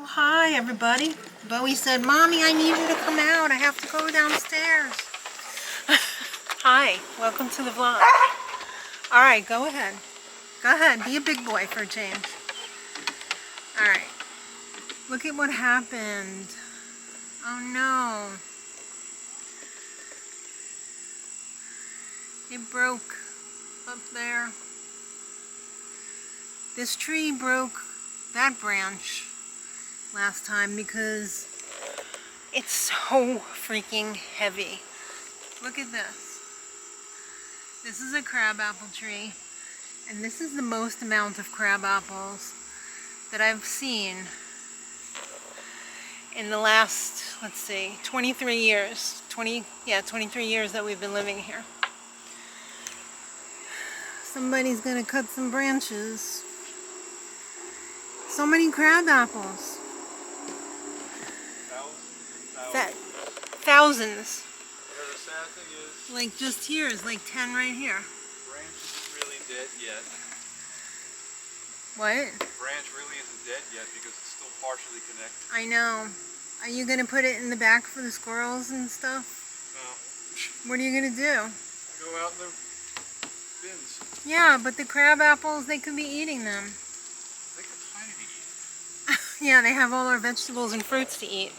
Oh, hi, everybody. Bowie said, Mommy, I need you to come out. I have to go downstairs. Hi, welcome to the vlog. All right, go ahead. Go ahead, be a big boy for a change. All right. Look at what happened. Oh, no. It broke up there. This tree broke that branch last time because it's so freaking heavy. Look at this. This is a crabapple tree, and this is the most amount of crab apples that I've seen in the last, let's see, 23 years. 23 years that we've been living here. Somebody's gonna cut some branches. So many crab apples. Thousands. Yeah, the sad thing is, Like just here is like 10 right here. branch isn't really dead yet. What? Branch really isn't dead yet because it's still partially connected. I know. Are you gonna put it in the back for the squirrels and stuff? No. What are you gonna do? Go out in the bins. Yeah, but the crab apples, they could be eating them. They got tiny to eat. Yeah, they have all our vegetables and fruits to eat.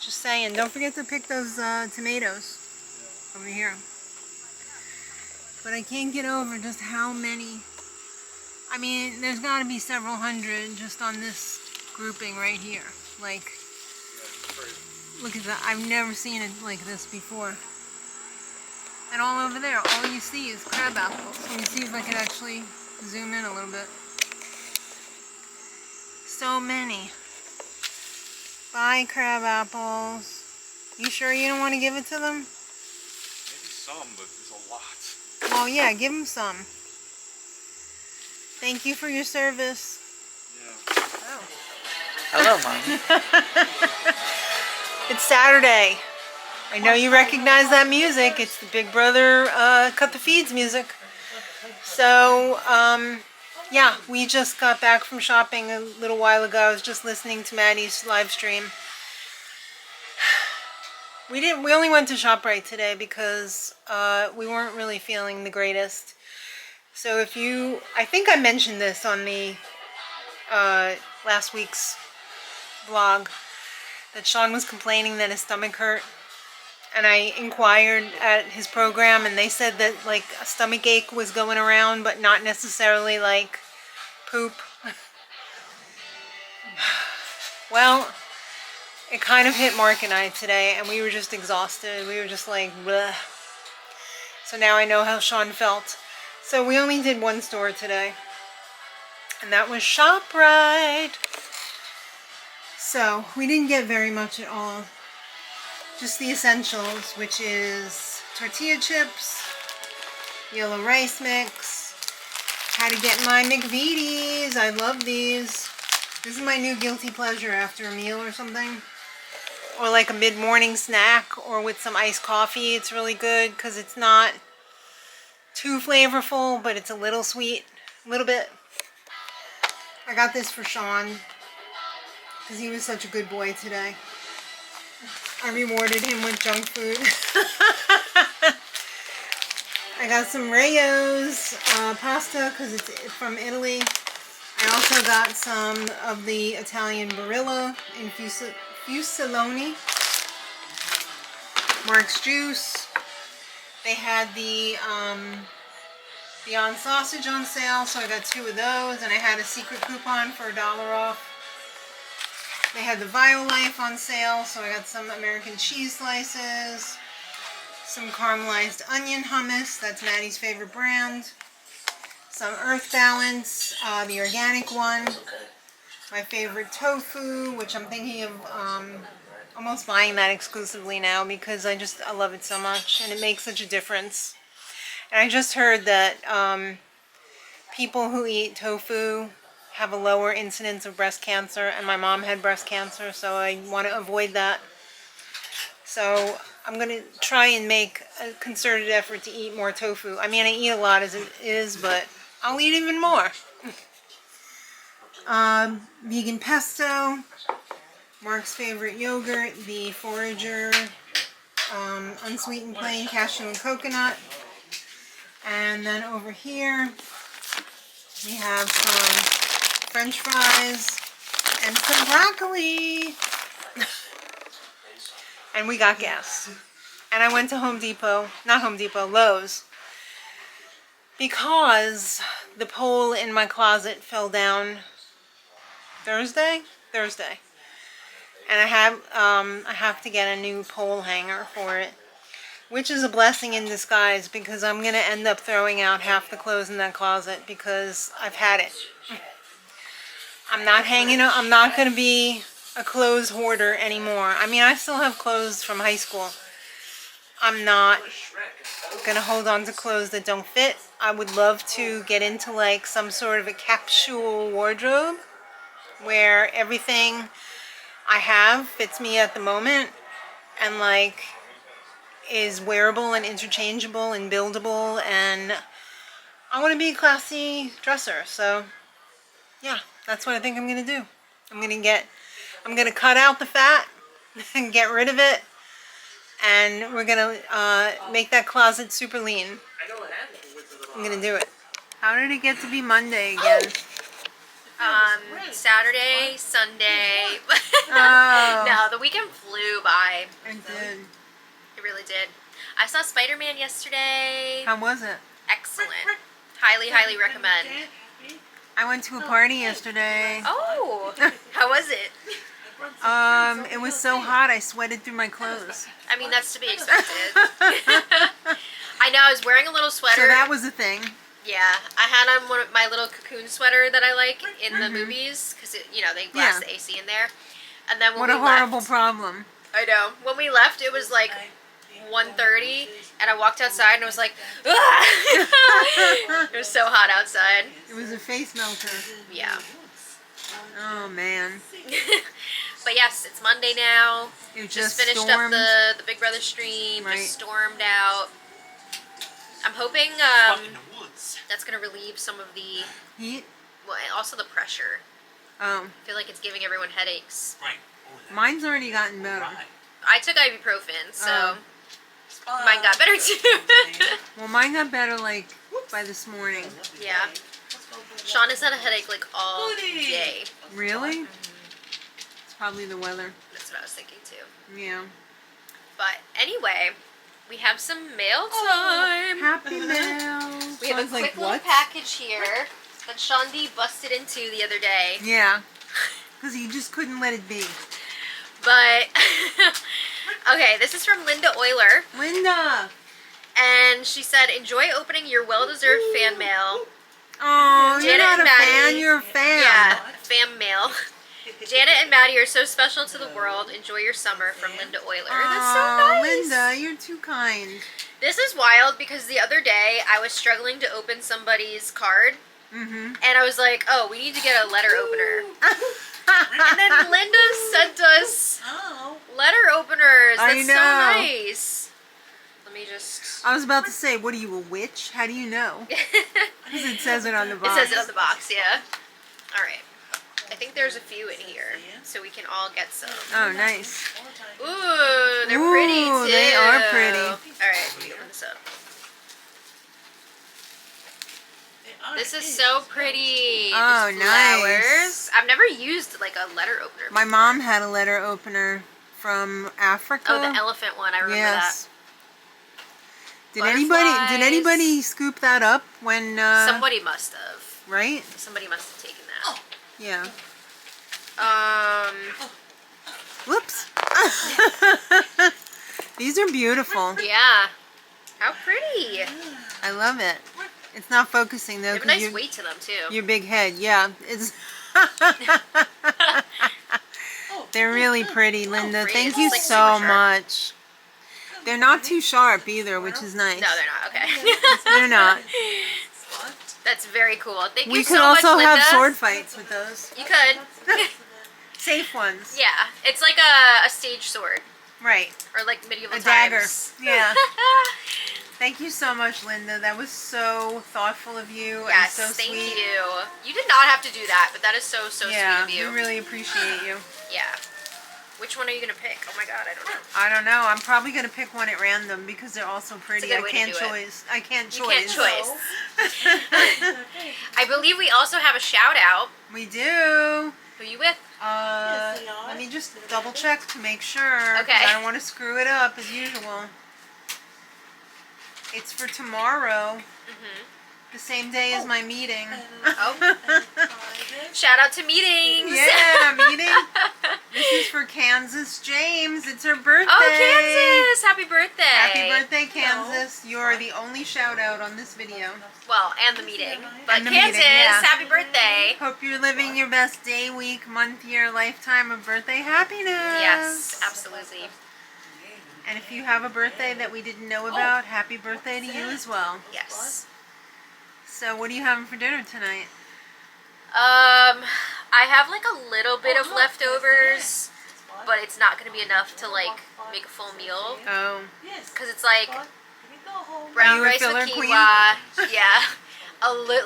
Just saying. Don't forget to pick those tomatoes over here. But I can't get over just how many. I mean, there's got to be several hundred just on this grouping right here. Like, look at that. I've never seen it like this before. And all over there, all you see is crab apples. Let me see if I can actually zoom in a little bit. So many. Bye, crab apples. You sure you don't want to give it to them? Maybe some, but there's a lot. Well, yeah, give them some. Thank you for your service. Yeah. Oh. Hello, Mom. It's Saturday. I know you recognize that music. It's the Big Brother Cut the Feeds music. So, yeah, we just got back from shopping a little while ago. I was just listening to Maddie's live stream. We only went to ShopRite today because we weren't really feeling the greatest. So I think I mentioned this on the last week's vlog, that Sean was complaining that his stomach hurt. And I inquired at his program, and they said that like a stomach ache was going around, but not necessarily like poop. Well, it kind of hit Mark and I today, and we were just exhausted. We were just like, bleh. So now I know how Sean felt. So we only did one store today, and that was ShopRite. So we didn't get very much at all. Just the essentials, which is tortilla chips, yellow rice mix. Had to get my McVitie's. I love these. This is my new guilty pleasure after a meal or something. Or like a mid-morning snack, or with some iced coffee. It's really good because it's not too flavorful, but it's a little sweet. A little bit. I got this for Sean because he was such a good boy today. I rewarded him with junk food. I got some Rayo's pasta because it's from Italy. I also got some of the Italian Barilla in Fusiloni. Mark's Juice. They had the Beyond Sausage on sale, so I got 2 of those, and I had a secret coupon for $1 off. They had the Violife on sale, so I got some American cheese slices, some caramelized onion hummus, that's Maddie's favorite brand, some Earth Balance, the organic one, my favorite tofu, which I'm thinking of almost buying that exclusively now because I love it so much, and it makes such a difference. And I just heard that people who eat tofu have a lower incidence of breast cancer, and my mom had breast cancer, so I want to avoid that. So I'm going to try and make a concerted effort to eat more tofu. I mean, I eat a lot as it is, but I'll eat even more. Vegan pesto, Mark's favorite yogurt, the Forager unsweetened plain cashew and coconut. And then over here we have some French fries and some broccoli. And we got gas. And I went to Lowe's, because the pole in my closet fell down Thursday, and I have to get a new pole hanger for it, which is a blessing in disguise, because I'm gonna end up throwing out half the clothes in that closet because I've had it. I'm not gonna be a clothes hoarder anymore. I mean, I still have clothes from high school. I'm not gonna hold on to clothes that don't fit. I would love to get into like some sort of a capsule wardrobe where everything I have fits me at the moment and like is wearable and interchangeable and buildable, and I want to be a classy dresser. So yeah, that's what I think I'm gonna do. I'm gonna cut out the fat and get rid of it, and we're gonna make that closet super lean. I'm gonna do it. How did it get to be Monday again? Saturday, Sunday. Oh. No, the weekend flew by. It did. It really did. I saw Spider-Man yesterday. How was it? Excellent. Highly, highly recommend. I went to a party yesterday. Oh, how was it? It was so hot I sweated through my clothes. I mean, that's to be expected. I know, I was wearing a little sweater. So that was a thing. Yeah, I had on one of my little cocoon sweater that I like in the movies, because they blast the AC in there. And then when What a horrible problem. I know. When we left, it was like 1:30, and I walked outside and I was like, ah! It was so hot outside. It was a face melter. Yeah. Oh man. But yes, it's Monday now. It Just finished stormed. up the Big Brother stream. Right. Just stormed out. I'm hoping that's going to relieve some of the, Heat? well, and also the pressure. Oh. I feel like it's giving everyone headaches. Mine's already gotten better. I took ibuprofen, so mine got better too. Well, mine got better like by this morning. Yeah. Sean has had a headache like all day. Really? It's probably the weather. That's what I was thinking too. Yeah. But anyway, we have some mail time. Happy mail. We have a quick little package here that Sean D busted into the other day. Yeah. Because he just couldn't let it be. But, okay, this is from Linda Euler. Linda! And she said, enjoy opening your well-deserved fan mail. Oh, you're Janet not a and Maddie. fan, you're a fan. Yeah, fan mail. Janet and Maddie are so special to the world. Enjoy your summer, from Linda Euler. That's so Oh, nice. Linda, you're too kind. This is wild because the other day I was struggling to open somebody's card. Mm-hmm. And I was like, oh, we need to get a letter opener. And then Linda sent us letter openers. That's I so know. nice. Let me just... I was about to say, what are you, a witch? How do you know? Because it says it on the It box. says it on the box, yeah. Alright. I think there's a few in here, so we can all get some. Oh, nice. Ooh, they're pretty Ooh, too. they are pretty. Alright, let me open this up. This is so pretty. Oh, Just nice. flowers. I've never used like a letter opener My before. mom had a letter opener from Africa. Oh, the elephant one. I remember Yes. Did Butterflies. anybody scoop that up when that. Somebody must have. right? Somebody must have taken that. Yeah. Whoops. These are beautiful. Yeah. How pretty. I love it. It's not focusing though They have a because nice weight to them too. your big head. Yeah, it's. They're really pretty, Linda. pretty. Thank It's, you like, so super sharp. much. They're not too sharp either, which is nice. No, they're not. Okay. They're not. That's very cool. Thank We you could so much, also Linda. have sword fights with those. You could. Safe ones. Yeah, it's like a stage sword Right. or like medieval A dagger. times. Yeah. Thank you so much, Linda. That was so thoughtful of you Yes, and so thank sweet. you. You did not have to do that, but that is so Yeah, sweet of you. we really appreciate you. Yeah. Which one are you gonna pick? Oh my god, I don't know. I don't know. I'm probably gonna pick one at random because they're all so pretty. good I way to can't do it. choose. I can't You choose. can't choice. I believe we also have a shout out. We do. Who you with? Let me just double check to make sure. 'Cause Okay. I don't want to screw it up as usual. It's for tomorrow. The same day as my meeting. Oh. Shout out to meetings. Yeah, meeting. This is for Kansas James. It's her birthday. Oh, Kansas! Happy birthday. Happy birthday, Kansas. You are the only shout out on this video. Well, and the meeting. But And the Kansas, meeting, yeah. happy birthday. Hope you're living your best day, week, month, year, lifetime of birthday happiness. Yes, absolutely. And if you have a birthday that we didn't know about, happy birthday to you as well. Yes. So what are you having for dinner tonight? I have like a little bit of leftovers, but it's not going to be enough to like make a full meal. Oh. Because it's like Are brown you a rice with filler quinoa. queen? Yeah.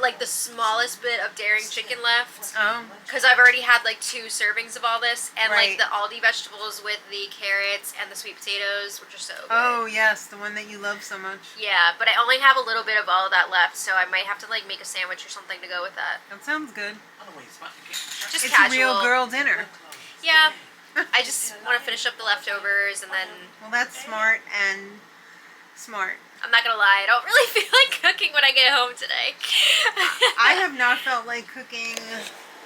Like the smallest bit of daring chicken left. Oh. Because I've already had like 2 servings of all this. And Right. like the Aldi vegetables with the carrots and the sweet potatoes, which are so good. Oh, yes, the one that you love so much. Yeah, but I only have a little bit of all of that left, so I might have to like make a sandwich or something to go with that. That sounds good. Just It's casual. a real girl dinner. Yeah. I just want to finish up the leftovers and then Well, that's smart and smart. I'm not gonna lie, I don't really feel like cooking when I get home today. I have not felt like cooking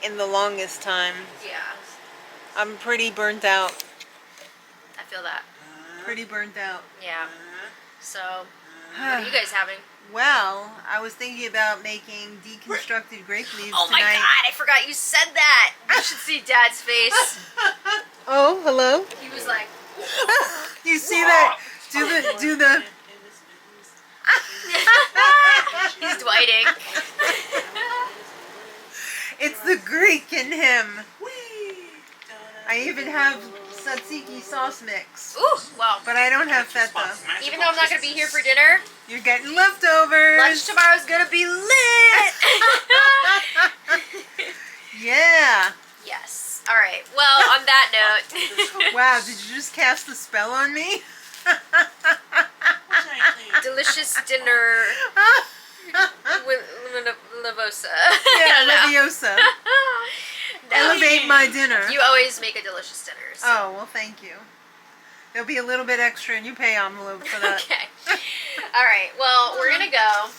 in the longest time. Yeah, I'm pretty burnt out. I feel that. Pretty burnt out. Yeah. So, what are you guys having? Well, I was thinking about making deconstructed grape leaves Oh my tonight. god, I forgot you said that. You should see Dad's face. Oh, hello. He was like, You see that? Do the. he's Dwighting. It's the Greek in him. I even have tzatziki sauce mix, Ooh, well, but I don't have feta. even though I'm not gonna be here for dinner, You're getting leftovers. lunch tomorrow's gonna be lit. Yeah. Yes. All right. Well, on that note, Wow, did you just cast a spell on me? delicious dinner with Lavosa. Yeah, Leviosa. No. Elevate my dinner. You always make a delicious dinner. So. Oh, well, thank you. There'll be a little bit extra in your pay envelope for that. Okay. All right. Well, we're gonna go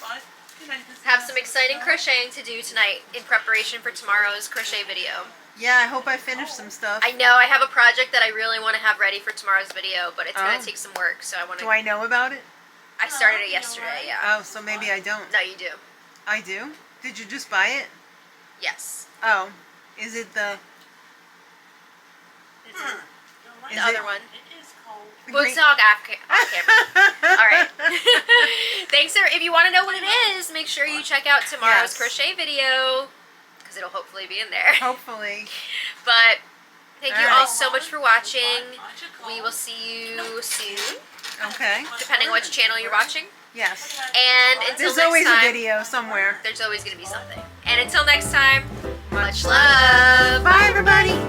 have some exciting crocheting to do tonight in preparation for tomorrow's crochet video. Yeah, I hope I finish some stuff. I know I have a project that I really want to have ready for tomorrow's video, but it's gonna Oh. take some work. So I want to. Do I know about it? I started it yesterday. Yeah. Oh, so maybe I don't. No, you do. I do? Did you just buy it? Yes. Oh. Is it the... The Is other it- one. the We'll green- talk off camera. All right. Thanks. If you want to know what it is, make sure you check out tomorrow's Yes. crochet video because it'll hopefully be in there. Hopefully. But thank you All all right. so much for watching. We will see you soon, Okay. depending on which channel you're watching. Yes. And until There's next always time, a video somewhere. there's always going to be something. And until next time, much love. love. Bye, everybody.